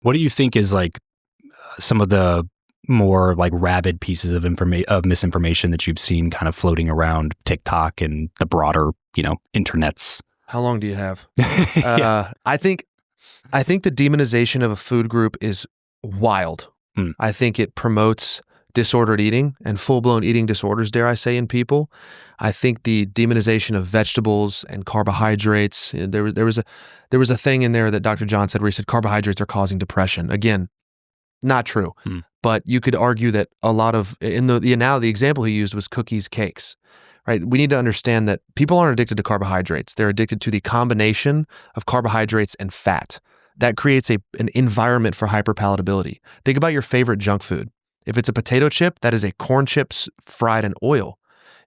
What do you think is like some of the more like rabid pieces of misinformation that you've seen kind of floating around TikTok and the broader, internets? How long do you have? Yeah. I think the demonization of a food group is wild. I think it promotes disordered eating and full-blown eating disorders, dare I say, in people. I think the demonization of vegetables and carbohydrates, there was a thing in there that Dr. John said where he said carbohydrates are causing depression. Again, not true. But you could argue that a lot of, the example he used was cookies, cakes, right? We need to understand that people aren't addicted to carbohydrates. They're addicted to the combination of carbohydrates and fat. That creates an environment for hyperpalatability. Think about your favorite junk food. If it's a potato chip, that is a corn chips fried in oil.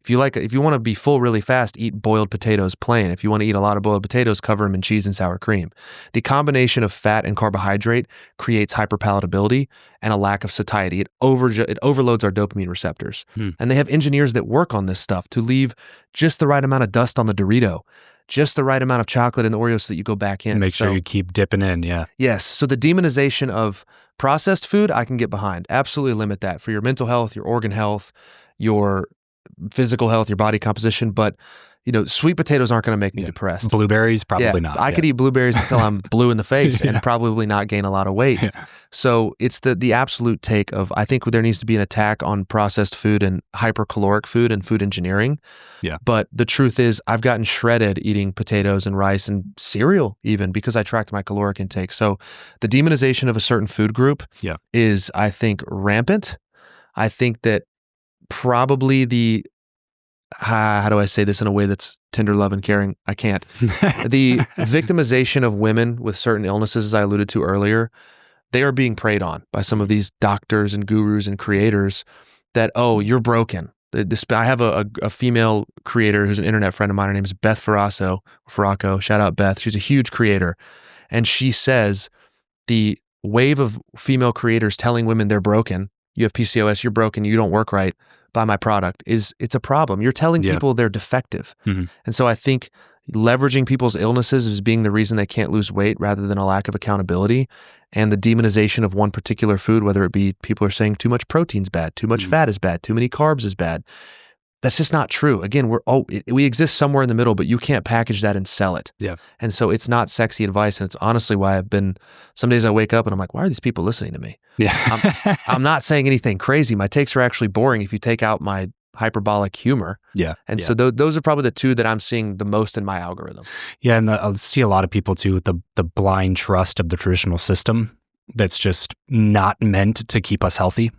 If you want to be full really fast, eat boiled potatoes plain. If you want to eat a lot of boiled potatoes, cover them in cheese and sour cream. The combination of fat and carbohydrate creates hyperpalatability and a lack of satiety. It overloads our dopamine receptors. And they have engineers that work on this stuff to leave just the right amount of dust on the Dorito, just the right amount of chocolate in the Oreo so that you go back in. Make sure you keep dipping in, yeah. Yes. So the demonization of processed food, I can get behind. Absolutely limit that for your mental health, your organ health, your physical health, your body composition. But, sweet potatoes aren't going to make me depressed. Blueberries, probably not. I could eat blueberries until I'm blue in the face and probably not gain a lot of weight. So it's the absolute take of, I think there needs to be an attack on processed food and hypercaloric food and food engineering. Yeah. But the truth is, I've gotten shredded eating potatoes and rice and cereal even because I tracked my caloric intake. So the demonization of a certain food group is, I think, rampant. I think that probably how do I say this in a way that's tender, love, and caring? I can't. The victimization of women with certain illnesses, as I alluded to earlier, they are being preyed on by some of these doctors and gurus and creators that, oh, you're broken. I have a female creator who's an internet friend of mine. Her name is Beth Farraco. Shout out Beth. She's a huge creator. And she says the wave of female creators telling women they're broken, you have PCOS, you're broken, you don't work right, buy my product, it's a problem. You're telling people they're defective. And so I think leveraging people's illnesses as being the reason they can't lose weight rather than a lack of accountability, and the demonization of one particular food, whether it be people are saying too much protein's bad, too much fat is bad, too many carbs is bad. That's just not true. Again, we exist somewhere in the middle, but you can't package that and sell it. Yeah. And so it's not sexy advice. And it's honestly why some days I wake up and I'm like, why are these people listening to me? Yeah. I'm not saying anything crazy. My takes are actually boring if you take out my hyperbolic humor. Yeah. And so those are probably the two that I'm seeing the most in my algorithm. Yeah. And I see a lot of people too with the blind trust of the traditional system that's just not meant to keep us healthy.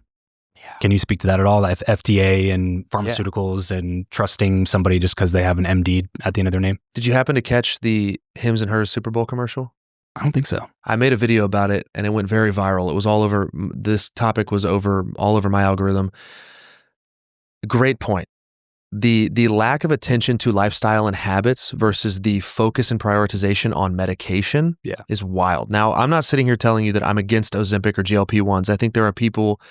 Yeah. Can you speak to that at all? FDA and pharmaceuticals and trusting somebody just because they have an MD at the end of their name? Did you happen to catch the Hims and Hers Super Bowl commercial? I don't think so. I made a video about it and it went very viral. It was all over. This topic was all over my algorithm. Great point. The lack of attention to lifestyle and habits versus the focus and prioritization on medication is wild. Now, I'm not sitting here telling you that I'm against Ozempic or GLP-1s. I think there are people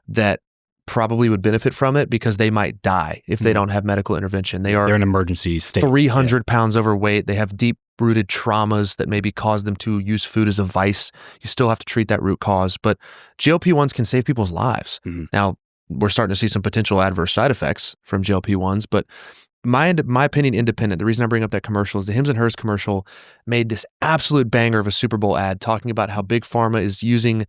that probably would benefit from it because they might die if they don't have medical intervention. They're in emergency state. 300 pounds overweight. They have deep-rooted traumas that maybe cause them to use food as a vice. You still have to treat that root cause. But GLP-1s can save people's lives. Now, we're starting to see some potential adverse side effects from GLP-1s, but my opinion, independent. The reason I bring up that commercial is the Hims and Hers commercial made this absolute banger of a Super Bowl ad talking about how Big Pharma is using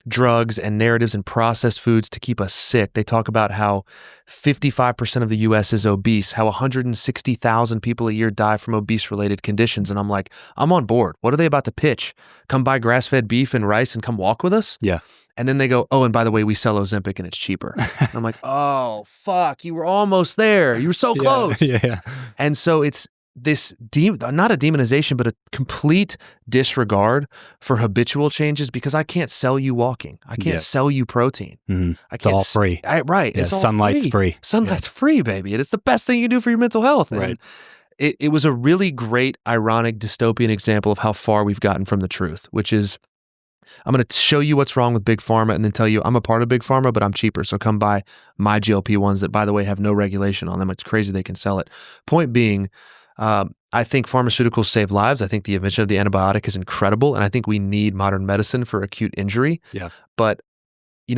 drugs and narratives and processed foods to keep us sick. They talk about how 55% of the U.S. is obese, how 160,000 people a year die from obese-related conditions. And I'm like, I'm on board. What are they about to pitch? Come buy grass-fed beef and rice and come walk with us? Yeah. And then they go, oh, and by the way, we sell Ozempic and it's cheaper. And I'm like, oh, fuck, you were almost there. You were so close. Yeah. And so it's this, not a demonization, but a complete disregard for habitual changes because I can't sell you walking. I can't sell you protein. It's all free. Right. Yeah, it's all sunlight's free. Sunlight's free, baby. And it's the best thing you do for your mental health. And right. It was a really great, ironic, dystopian example of how far we've gotten from the truth, which is, I'm going to show you what's wrong with Big Pharma and then tell you I'm a part of Big Pharma, but I'm cheaper. So come buy my GLP-1s that, by the way, have no regulation on them. It's crazy they can sell it. Point being, I think pharmaceuticals save lives. I think the invention of the antibiotic is incredible, and I think we need modern medicine for acute injury. Yeah. But in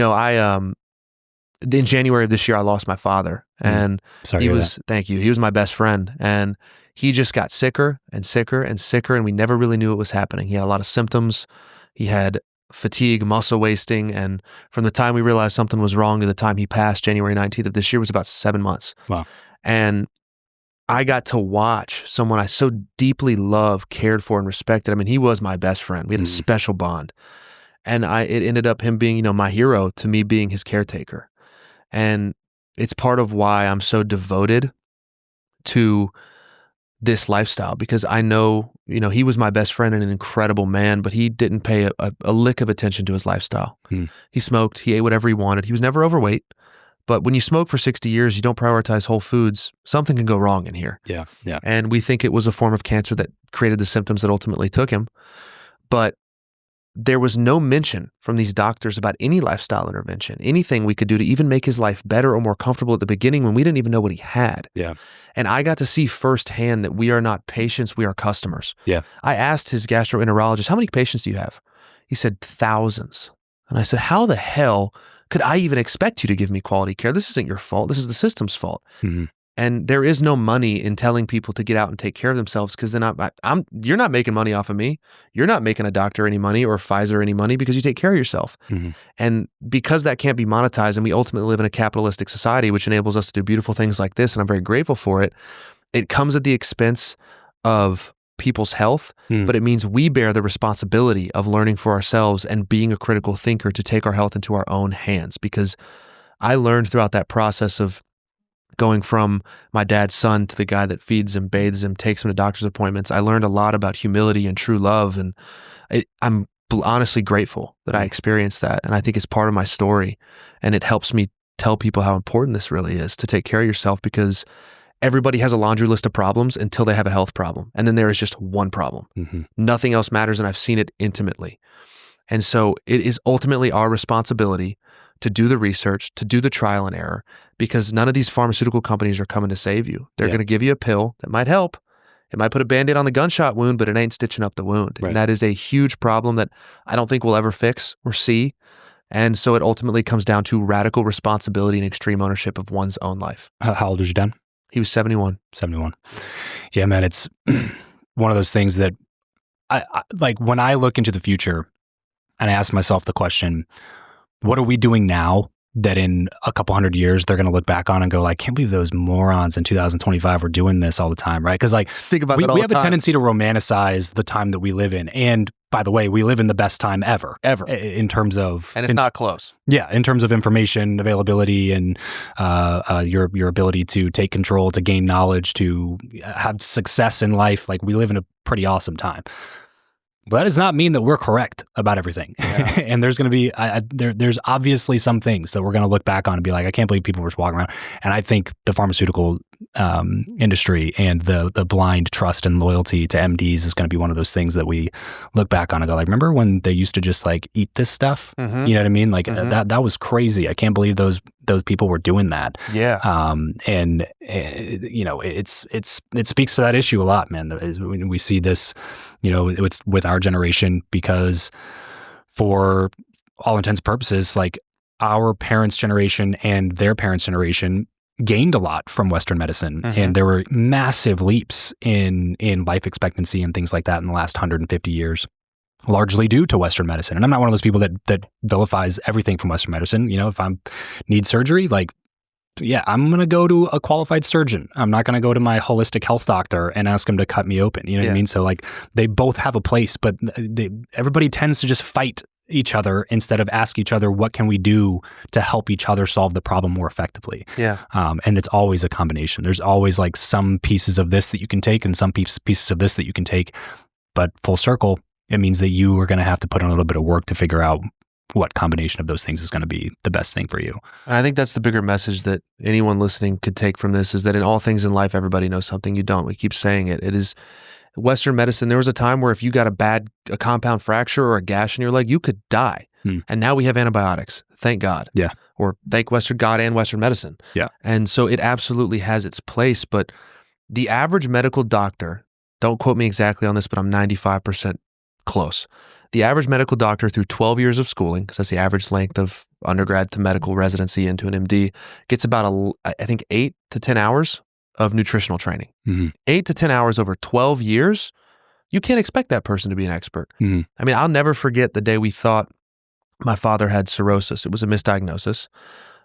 January of this year, I lost my father, and Sorry thank you. He was my best friend, and he just got sicker and sicker and sicker, and we never really knew what was happening. He had a lot of symptoms. He had fatigue, muscle wasting, and from the time we realized something was wrong to the time he passed, January 19th of this year, was about 7 months. Wow. And I got to watch someone I so deeply loved, cared for, and respected. I mean, he was my best friend. We had a special bond. And it ended up him being, my hero to me being his caretaker. And it's part of why I'm so devoted to this lifestyle, because I know, he was my best friend and an incredible man, but he didn't pay a lick of attention to his lifestyle. He smoked, he ate whatever he wanted. He was never overweight. But when you smoke for 60 years, you don't prioritize whole foods, something can go wrong in here. Yeah. And we think it was a form of cancer that created the symptoms that ultimately took him. But there was no mention from these doctors about any lifestyle intervention, anything we could do to even make his life better or more comfortable at the beginning when we didn't even know what he had. Yeah. And I got to see firsthand that we are not patients, we are customers. Yeah. I asked his gastroenterologist, how many patients do you have? He said, thousands. And I said, how the hell could I even expect you to give me quality care? This isn't your fault. This is the system's fault. And there is no money in telling people to get out and take care of themselves, because then you're not making money off of me. You're not making a doctor any money or Pfizer any money because you take care of yourself. And because that can't be monetized, and we ultimately live in a capitalistic society, which enables us to do beautiful things like this, and I'm very grateful for it, it comes at the expense of people's health, but it means we bear the responsibility of learning for ourselves and being a critical thinker to take our health into our own hands. Because I learned throughout that process of going from my dad's son to the guy that feeds him, bathes him, takes him to doctor's appointments, I learned a lot about humility and true love. And I'm honestly grateful that I experienced that. And I think it's part of my story. And it helps me tell people how important this really is to take care of yourself, because everybody has a laundry list of problems until they have a health problem. And then there is just one problem. Nothing else matters. And I've seen it intimately. And so it is ultimately our responsibility to do the research, to do the trial and error, because none of these pharmaceutical companies are coming to save you. They're going to give you a pill that might help. It might put a Band-Aid on the gunshot wound, but it ain't stitching up the wound. Right. And that is a huge problem that I don't think we'll ever fix or see. And so it ultimately comes down to radical responsibility and extreme ownership of one's own life. How old was your dad? He was 71. 71. Yeah, man, it's one of those things that I like when I look into the future and I ask myself the question, what are we doing now that in a couple hundred years they're going to look back on and go, like, can't believe those morons in 2025 were doing this all the time, right? Because like, think about that all we the have time. A tendency to romanticize the time that we live in. And by the way, we live in the best time ever. In terms of... And it's not close. Yeah, in terms of information availability and your ability to take control, to gain knowledge, to have success in life. Like, we live in a pretty awesome time. But that does not mean that we're correct about everything. Yeah. And there's going to be, there's obviously some things that we're going to look back on and be like, I can't believe people were just walking around. And I think the pharmaceutical industry and the blind trust and loyalty to MDs is going to be one of those things that we look back on and go like, remember when they used to just like eat this stuff? You know what I mean? Like that was crazy. I can't believe those people were doing that. Yeah. And you know, it speaks to that issue a lot, man. We see this, you know, with our generation, because for all intents and purposes, like our parents' generation and their parents' generation gained a lot from Western medicine. And there were massive leaps in life expectancy and things like that in the last 150 years, largely due to Western medicine. And I'm not one of those people that vilifies everything from Western medicine. You know, if I need surgery, like, yeah, I'm going to go to a qualified surgeon. I'm not going to go to my holistic health doctor and ask him to cut me open. You know what I mean? So like they both have a place, but everybody tends to just fight each other instead of ask each other, what can we do to help each other solve the problem more effectively? Yeah. And it's always a combination. There's always like some pieces of this that you can take and some pieces of this that you can take, but full circle, it means that you are going to have to put in a little bit of work to figure out what combination of those things is going to be the best thing for you. And I think that's the bigger message that anyone listening could take from this, is that in all things in life, everybody knows something you don't. We keep saying it. It is Western medicine. There was a time where if you got a compound fracture or a gash in your leg, you could die. And now we have antibiotics. Thank God. Yeah. Or thank Western God and Western medicine. Yeah. And so it absolutely has its place, but the average medical doctor, don't quote me exactly on this, but I'm 95% close. The average medical doctor through 12 years of schooling, because that's the average length of undergrad to medical residency into an MD, gets about, I think, 8 to 10 hours of nutritional training. 8 to 10 hours over 12 years. You can't expect that person to be an expert. I mean, I'll never forget the day we thought my father had cirrhosis. It was a misdiagnosis,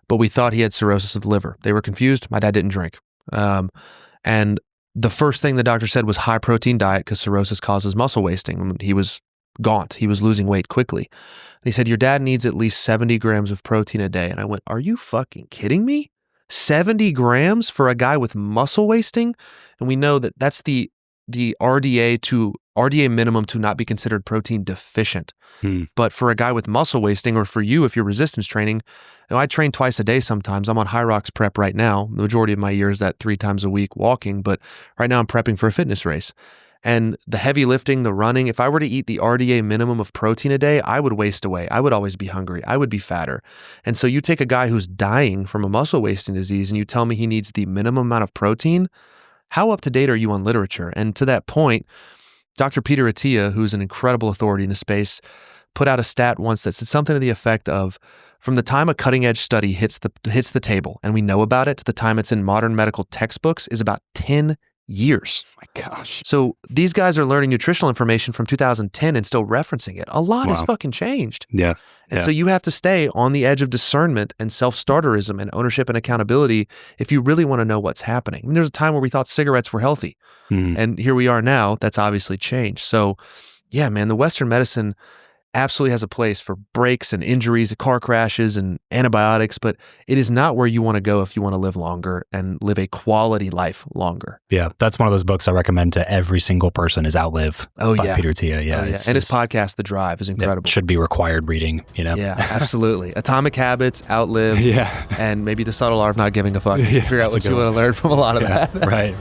but we thought he had cirrhosis of the liver. They were confused. My dad didn't drink. And the first thing the doctor said was high protein diet because cirrhosis causes muscle wasting. He was gaunt. He was losing weight quickly. And he said, your dad needs at least 70 grams of protein a day. And I went, are you fucking kidding me? 70 grams for a guy with muscle wasting? And we know that that's the RDA minimum to not be considered protein deficient. But for a guy with muscle wasting, or for you, if you're resistance training, I train twice a day sometimes. I'm on High Rocks prep right now. The majority of my year is that 3 times a week walking, but right now I'm prepping for a fitness race. And the heavy lifting, the running, if I were to eat the RDA minimum of protein a day, I would waste away. I would always be hungry. I would be fatter. And so you take a guy who's dying from a muscle wasting disease and you tell me he needs the minimum amount of protein. How up to date are you on literature? And to that point, Dr. Peter Attia, who's an incredible authority in the space, put out a stat once that said something to the effect of, from the time a cutting edge study hits the table and we know about it to the time it's in modern medical textbooks is about 10 years. Oh my gosh. So these guys are learning nutritional information from 2010 and still referencing it. A lot has fucking changed. Yeah. And so you have to stay on the edge of discernment and self-starterism and ownership and accountability if you really want to know what's happening. I mean, there's a time where we thought cigarettes were healthy. And here we are now. That's obviously changed. So yeah, man, the Western medicine absolutely has a place for breaks and injuries, car crashes and antibiotics, but it is not where you want to go if you want to live longer and live a quality life longer. Yeah, that's one of those books I recommend to every single person is Outlive by Peter Attia. Yeah, and his podcast, The Drive, is incredible. It should be required reading, you know? Yeah, absolutely. Atomic Habits, Outlive, and maybe The Subtle Art of Not Giving a Fuck. Figure out what you want to learn from a lot of that. Right.